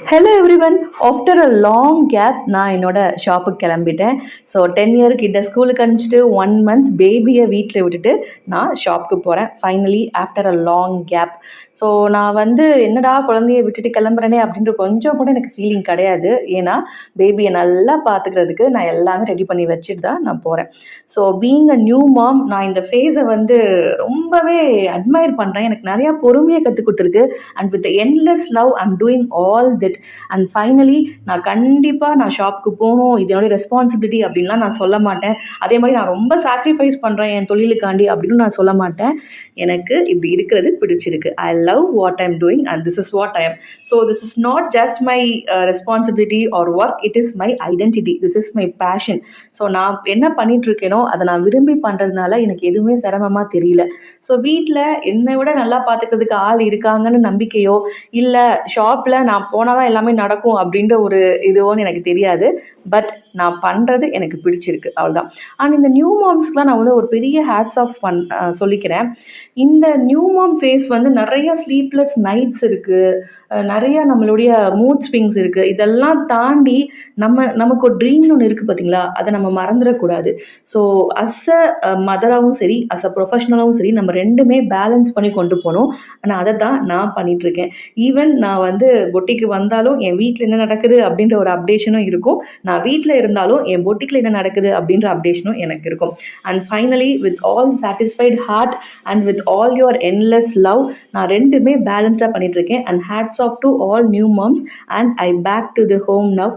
Hello everyone. After a long gap நான் என்னோட ஷாப்புக்கு கிளம்பிட்டேன். ஸோ 10 இயர் கிட்ட ஸ்கூலுக்கு அனுப்பிச்சிட்டு 1 மந்த் பேபியை வீட்டில் விட்டுட்டு நான் ஷாப்புக்கு போகிறேன். Finally after a long gap. So நான் என்னடா குழந்தைய விட்டுட்டு கிளம்புறேனே அப்படின்ற கொஞ்சம் கூட எனக்கு ஃபீலிங் கிடையாது. ஏன்னா பேபியை நல்லா பார்த்துக்கிறதுக்கு நான் எல்லாமே ரெடி பண்ணி வச்சுட்டு தான் நான் போகிறேன். So being a new mom, நான் இந்த ஃபேஸை ரொம்பவே அட்மையர் பண்ணுறேன். எனக்கு நிறையா பொறுமையை கற்றுக் கொடுத்துருக்கு. And with endless love I'm doing all this. And finally நான் ஷாப்புக்கு போகணும், இது என்னுடைய ரெஸ்பான்சிபிலிட்டி அப்படின்லாம் நான் சொல்ல மாட்டேன். அதே மாதிரி நான் ரொம்ப சாக்ரிஃபைஸ் பண்ணுறேன் என் தொழிலுக்காண்டி அப்படின்னு நான் சொல்ல மாட்டேன். எனக்கு இப்படி இருக்கிறது பிடிச்சிருக்கு. I love what I'm doing and this is what I am. So this is not just my responsibility or work, it is my identity, this is my passion. So நான் என்ன பண்ணிட்டு இருக்கேனோ அதை நான் விரும்பி பண்ணுறதுனால எனக்கு எதுவுமே சிரமமாக தெரியல. ஸோ வீட்டில் என்னை விட நல்லா பார்த்துக்கிறதுக்கு ஆள் இருக்காங்கன்னு நம்பிக்கையோ இல்லை ஷாப்பில் நான் போனால் தான் எல்லாமே நடக்கும் அப்படின்ற ஒரு இதுவோன்னு எனக்கு தெரியாது. பட் நான் பண்ணுறது எனக்கு பிடிச்சிருக்கு, அவ்வளோதான். அண்ட் இந்த நியூ மாம்ஸ்க்குலாம் நான் ஒரு பெரிய ஹேட்ஸ் ஆஃப் சொல்லிக்கிறேன். இந்த நியூ மாம் ஃபேஸ் நிறைய ஸ்லீப்லெஸ் நைட்ஸ் இருக்குது, நிறைய நம்மளுடைய மூட் ஸ்விங்ஸ் இருக்குது. இதெல்லாம் தாண்டி நமக்கு ஒரு ட்ரீம்னு ஒன்று இருக்குது பார்த்தீங்களா, அதை நம்ம மறந்துடக்கூடாது. ஸோ அஸ் அ மதராகவும் சரி, அஸ் அ ப்ரொஃபஷ்னலாகவும் சரி, நம்ம ரெண்டுமே பேலன்ஸ் பண்ணி கொண்டு போகணும். ஆனால் அதை தான் நான் பண்ணிகிட்ருக்கேன். ஈவன் நான் பொட்டிக்கு வந்தாலும் என் வீட்டில் என்ன நடக்குது அப்படின்ற ஒரு அப்டேஷனும் இருக்கும். நான் வீட்டில் இருந்தாலும் என் பொட்டிக்கில் என்ன நடக்குது அப்படின்ற அப்டேஷனும் எனக்கு இருக்கும். And finally with all satisfied heart and with all your endless love, நான் ரெண்டுமே பேலன்ஸ்டாக பண்ணிகிட்ருக்கேன். And hats off to all new moms and I back to the home now.